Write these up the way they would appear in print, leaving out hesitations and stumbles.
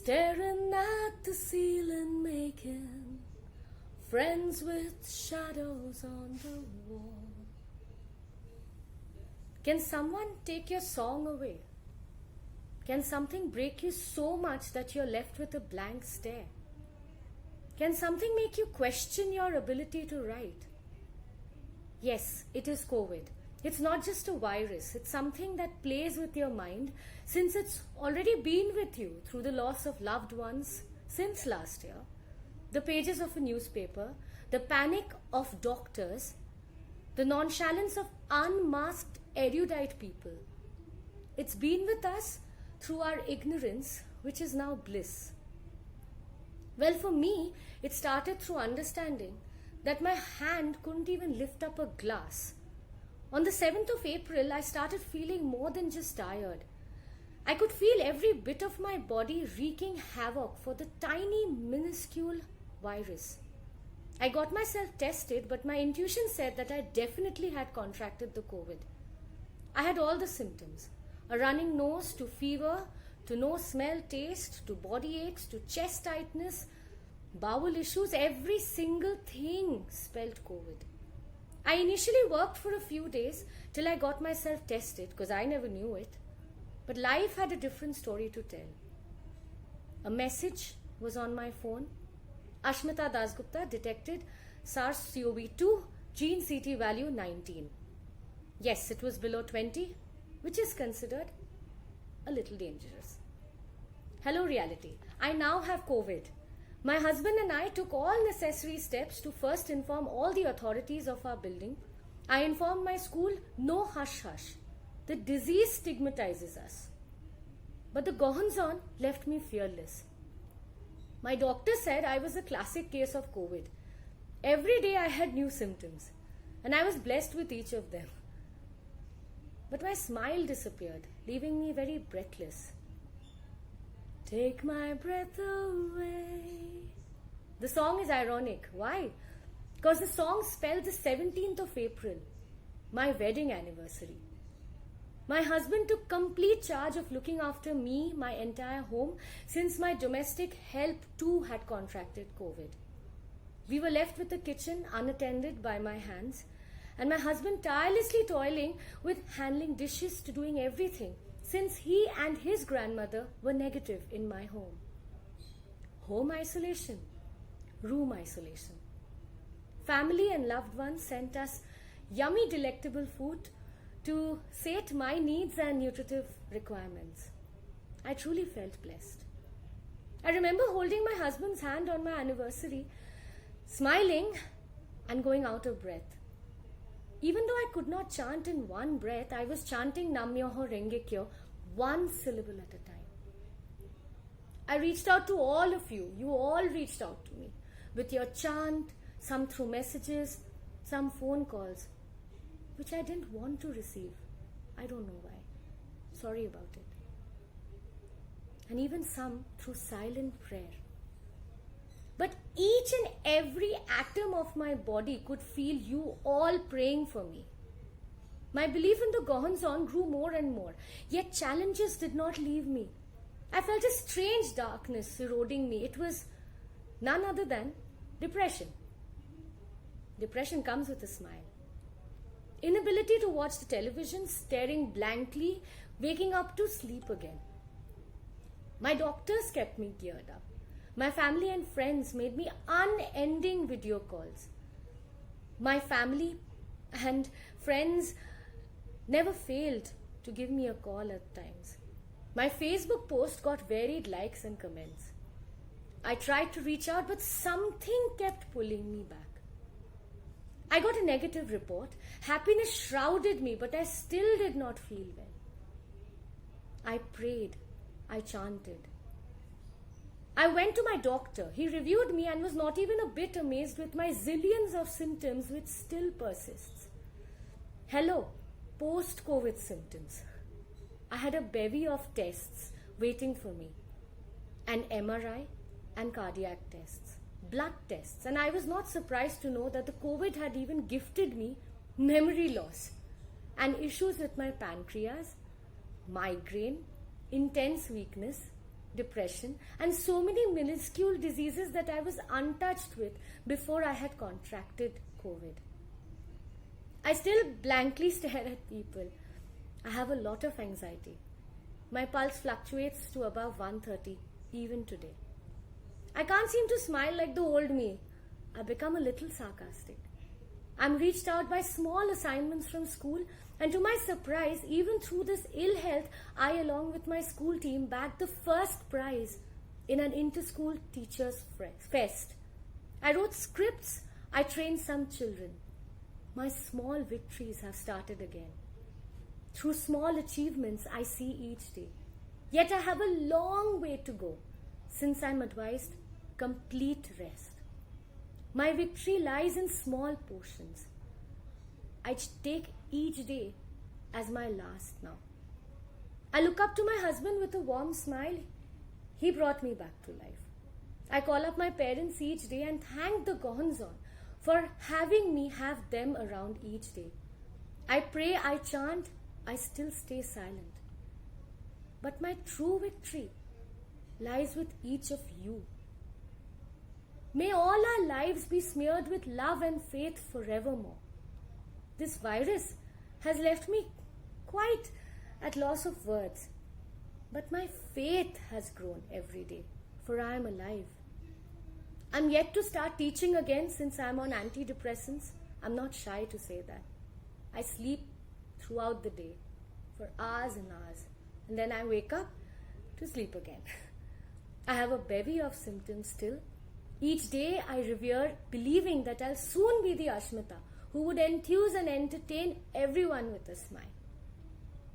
Staring at the ceiling, making friends with shadows on the wall. Can someone take your song away? Can something break you so much that you're left with a blank stare? Can something make you question your ability to write? Yes, it is COVID. It's not just a virus. It's something that plays with your mind since it's already been with you through the loss of loved ones since last year, the pages of a newspaper, the panic of doctors, the nonchalance of unmasked erudite people. It's been with us through our ignorance, which is now bliss. Well, for me, it started through understanding that my hand couldn't even lift up a glass. On the 7th of April, I started feeling more than just tired. I could feel every bit of my body wreaking havoc for the tiny, minuscule virus. I got myself tested, but my intuition said that I definitely had contracted the COVID. I had all the symptoms. A running nose to fever, to no smell, taste, to body aches, to chest tightness, bowel issues, every single thing spelled COVID. I initially worked for a few days till I got myself tested because I never knew it. But life had a different story to tell. A message was on my phone. Ashmita Dasgupta detected SARS-CoV-2 gene CT value 19. Yes, it was below 20, which is considered a little dangerous. Hello reality, I now have COVID. My husband and I took all necessary steps to first inform all the authorities of our building. I informed my school, no hush hush. The disease stigmatizes us. But the goings-on left me fearless. My doctor said I was a classic case of COVID. Every day I had new symptoms, and I was blessed with each of them. But my smile disappeared, leaving me very breathless. Take my breath away. The song is ironic. Why? Because the song spells the 17th of April, my wedding anniversary. My husband took complete charge of looking after me, my entire home, since my domestic help too had contracted COVID. We were left with the kitchen unattended by my hands, and my husband tirelessly toiling with handling dishes to doing everything, since he and his grandmother were negative in my home. Home isolation, room isolation. Family and loved ones sent us yummy, delectable food to sate my needs and nutritive requirements. I truly felt blessed. I remember holding my husband's hand on my anniversary, smiling and going out of breath. Even though I could not chant in one breath, I was chanting Nam-myoho Renge-kyo, one syllable at a time. I reached out to all of you. You all reached out to me with your chant, some through messages, some phone calls, which I didn't want to receive. I don't know why. Sorry about it. And even some through silent prayer. But each and every atom of my body could feel you all praying for me. My belief in the goings-on grew more and more, yet challenges did not leave me. I felt a strange darkness eroding me. It was none other than depression. Depression comes with a smile. Inability to watch the television, staring blankly, waking up to sleep again. My doctors kept me geared up. My family and friends made me unending video calls. My family and friends never failed to give me a call at times. My Facebook post got varied likes and comments. I tried to reach out, but something kept pulling me back. I got a negative report. Happiness shrouded me, but I still did not feel well. I prayed. I chanted. I went to my doctor. He reviewed me and was not even a bit amazed with my zillions of symptoms which still persists. Hello, post-COVID symptoms. I had a bevy of tests waiting for me. An MRI and cardiac tests, blood tests, and I was not surprised to know that the COVID had even gifted me memory loss and issues with my pancreas, migraine, intense weakness, depression, and so many minuscule diseases that I was untouched with before I had contracted COVID. I still blankly stare at people. I have a lot of anxiety. My pulse fluctuates to above 130 even today. I can't seem to smile like the old me. I've become a little sarcastic. I'm reached out by small assignments from school, and to my surprise, even through this ill health, I, along with my school team, bagged the first prize in an inter-school teachers' fest. I wrote scripts. I trained some children. My small victories have started again. Through small achievements, I see each day. Yet I have a long way to go, since I'm advised complete rest. My victory lies in small portions. I take each day as my last now. I look up to my husband with a warm smile. He brought me back to life. I call up my parents each day and thank the Gohanzon for having me have them around each day. I pray, I chant, I still stay silent. But my true victory lies with each of you. May all our lives be smeared with love and faith forevermore. This virus has left me quite at loss of words, but my faith has grown every day, for I am alive. I'm yet to start teaching again since I'm on antidepressants. I'm not shy to say that. I sleep throughout the day for hours and hours, and then I wake up to sleep again. I have a bevy of symptoms still. Each day I revere, believing that I'll soon be the Ashmita who would enthuse and entertain everyone with a smile.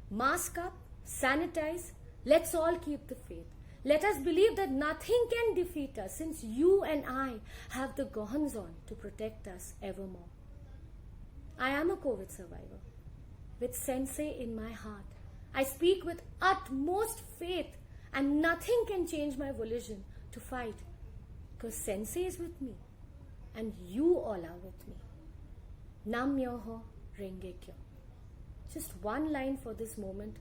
Mask up, sanitize, let's all keep the faith. Let us believe that nothing can defeat us, since you and I have the Gohanzon to protect us evermore. I am a COVID survivor, with Sensei in my heart. I speak with utmost faith, and nothing can change my volition to fight, because Sensei is with me, and you all are with me. Nam Myoho Renge Kyo. Just one line for this moment,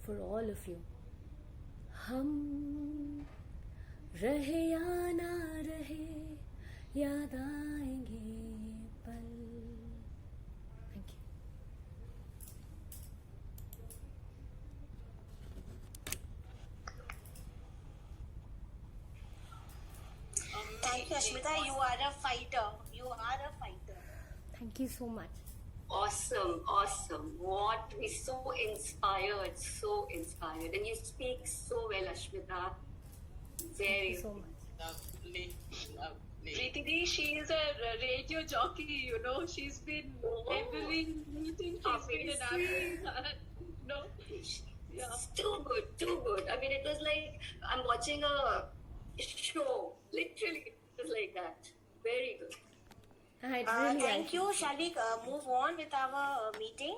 for all of you. Hum rahe ya na rahe, yaad aayenge pal. Thank you. Thank you, Ashmita. You are a fighter. You are a fighter. Thank you so much. Awesome, awesome. What we so inspired. And you speak so well, Ashmita. Thank Very you so much. Lovely, lovely. Preeti Di, she is a radio jockey, you know. She's been every meeting, she's been an Amazing. No? Yeah. It's too good, too good. I mean, it was like I'm watching a show. Literally, it was like that. Very good. I really Thank you. Shall we move on with our meeting?